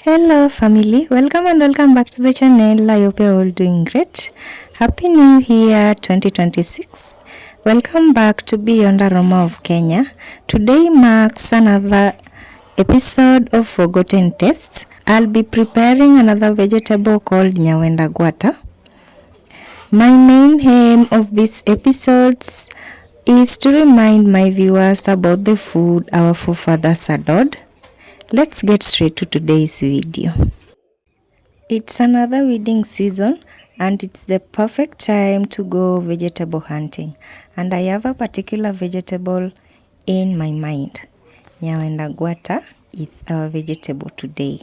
Hello, family. Welcome back to the channel. I hope you're all doing great. Happy New Year 2026. Welcome back to Beyond Aroma of Kenya. Today marks another episode of Forgotten Tastes. I'll be preparing another vegetable called Nyawend Agwata. My main aim of these episodes is to remind my viewers about the food our forefathers adored. Let's get straight to today's video. It's another wedding season and it's the perfect time to go vegetable hunting. And I have a particular vegetable in my mind. Nyawend Agwata is our vegetable today.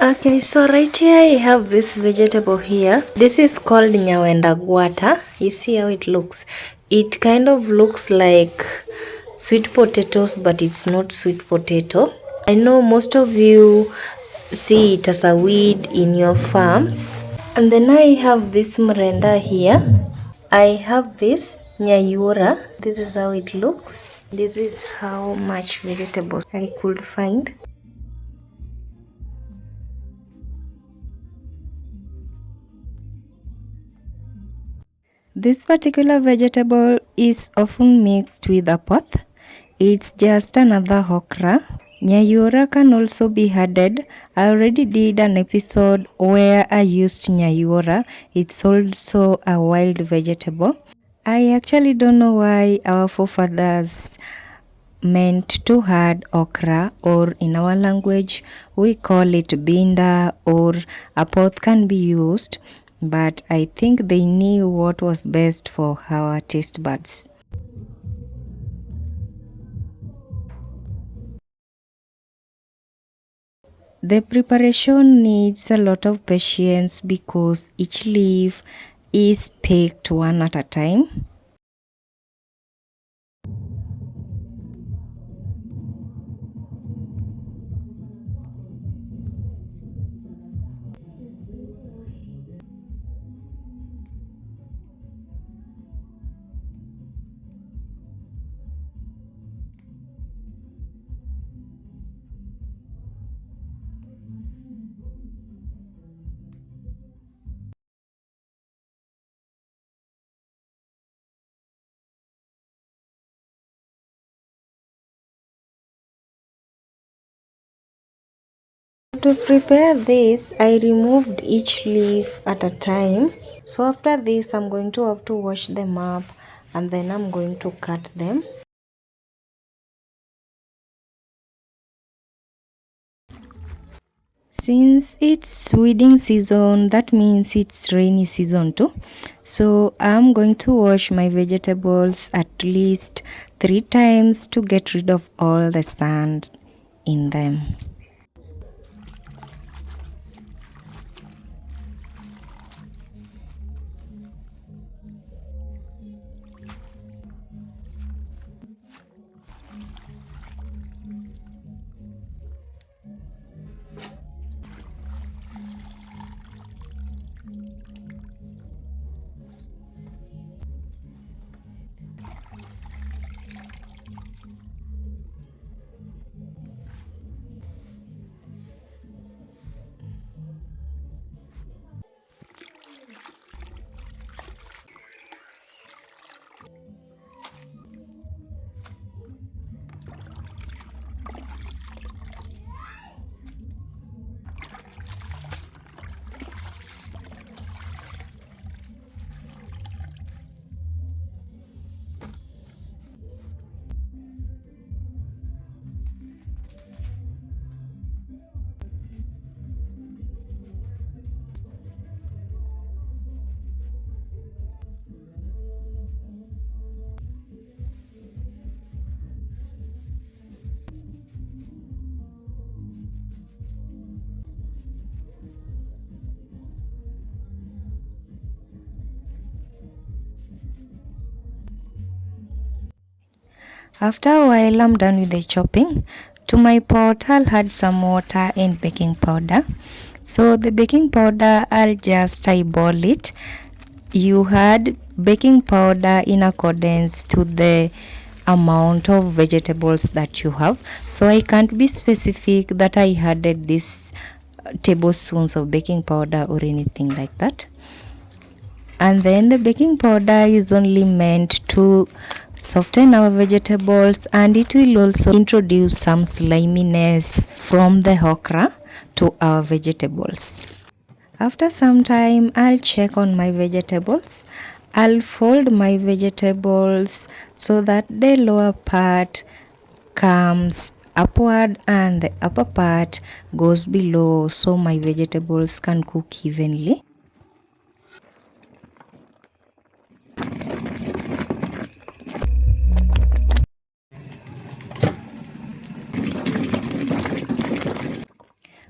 Okay, so right here I have this vegetable here. This is called Nyawend Agwata. You see how it looks? It kind of looks like sweet potatoes, but it's not sweet potato. I know most of you see it as a weed in your farms. And then I have this mrenda here. I have this nyayura. This is how it looks. This is how much vegetables I could find. This particular vegetable is often mixed with a pot. It's just another okra. Nyayura can also be added. I already did an episode where I used nyayura. It's also a wild vegetable. I actually don't know why our forefathers meant to add okra, or in our language we call it binda, or a pot can be used, but I think they knew what was best for our taste buds. The preparation needs a lot of patience because each leaf is picked one at a time. To prepare this, I removed each leaf at a time. So after this, I'm going to have to wash them up and then I'm going to cut them. Since it's wedding season, that means it's rainy season too. So I'm going to wash my vegetables at least 3 times to get rid of all the sand in them. After a while, I'm done with the chopping. To my pot, I'll add some water and baking powder. So the baking powder, I'll just eyeball it. You add baking powder in accordance to the amount of vegetables that you have. So I can't be specific that I added this tablespoons of baking powder or anything like that. And then the baking powder is only meant to soften our vegetables, and it will also introduce some sliminess from the okra to our vegetables. After some time, I'll check on my vegetables. I'll fold my vegetables so that the lower part comes upward and the upper part goes below, so my vegetables can cook evenly.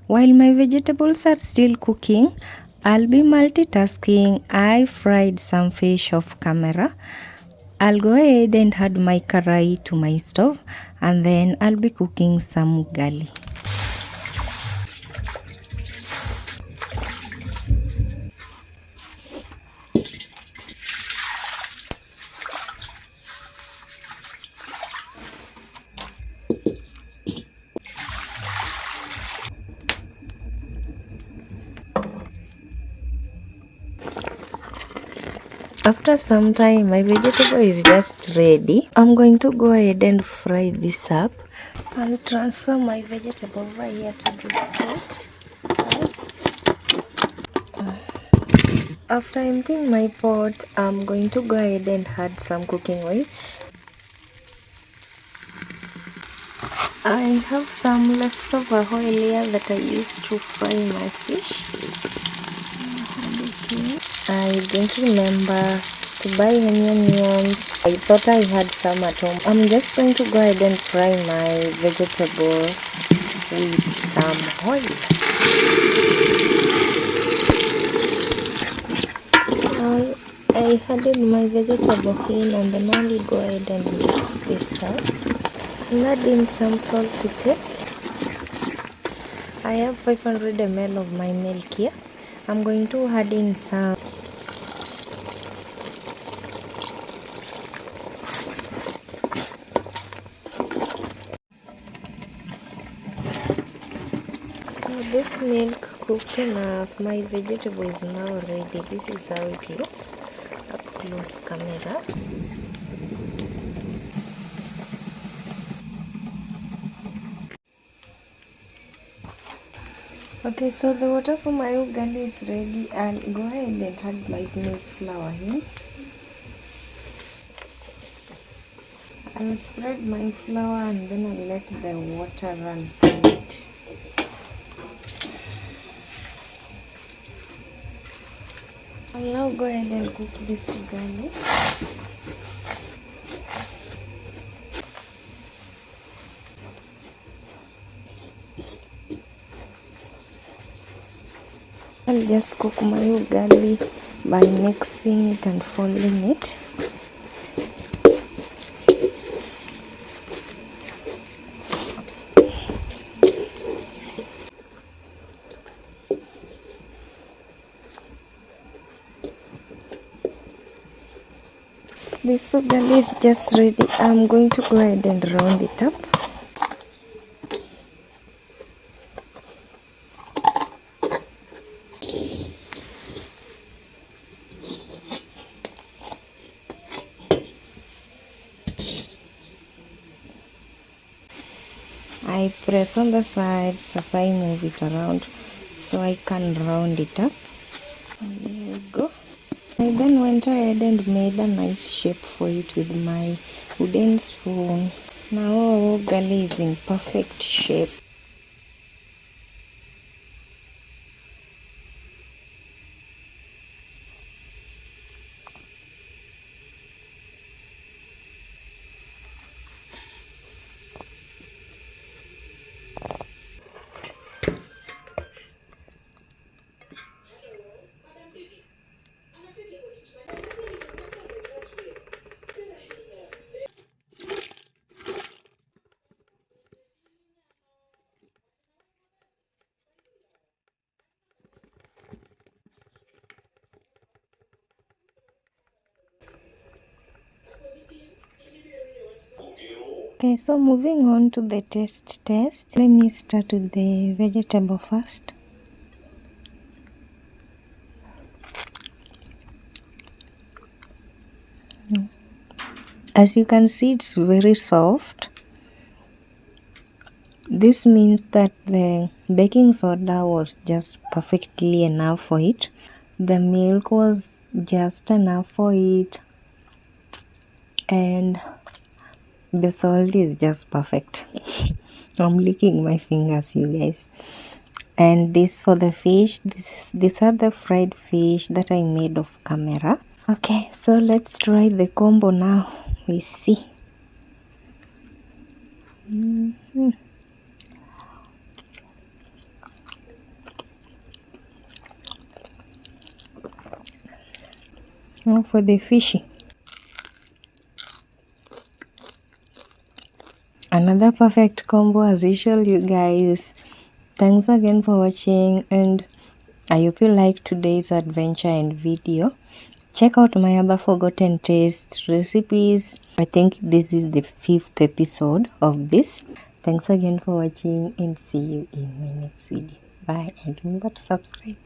While my vegetables are still cooking, I'll be multitasking. I fried some fish off camera. I'll go ahead and add my karai to my stove, and then I'll be cooking some ugali. After some time, my vegetable is just ready. I'm going to go ahead and fry this up. I'll transfer my vegetable over here to this plate first. After emptying my pot, I'm going to go ahead and add some cooking oil. I have some leftover oil here that I used to fry my fish. I didn't remember to buy any onions. I thought I had some at home. I'm just going to go ahead and fry my vegetable with some oil. I added my vegetable in, and then I'll go ahead and mix this up. And add in some salt to taste. I have 500 ml of my milk here. I'm going to add in some this milk cooked enough. My vegetable is now ready. This is how it looks up close camera. Okay, so the water for my ugali is ready. I'll go ahead and add my maize flour in. I'll spread my flour and then I'll let the water run through it. I'll now go ahead and cook this ugali. I'll just cook my ugali by mixing it and folding it. This ugali is just ready. I'm going to go ahead and round it up. I press on the sides as I move it around so I can round it up. And there we go. I then went ahead and made a nice shape for it with my wooden spoon. Now our ugali is in perfect shape. Okay, so moving on to the taste test. Let me start with the vegetable first. As you can see, it's very soft. This means that the baking soda was just perfectly enough for it. The milk was just enough for it. And the salt is just perfect. I'm licking my fingers, you guys. And this for the fish. These are the fried fish that I made off camera. Okay, so let's try the combo now. We see. Now for the fishy. Another perfect combo as usual, you guys. Thanks again for watching, and I hope you liked today's adventure and video. Check out my other forgotten taste recipes. I think this is the 5th episode of this. Thanks again for watching, and see you in my next video. Bye, and remember to subscribe.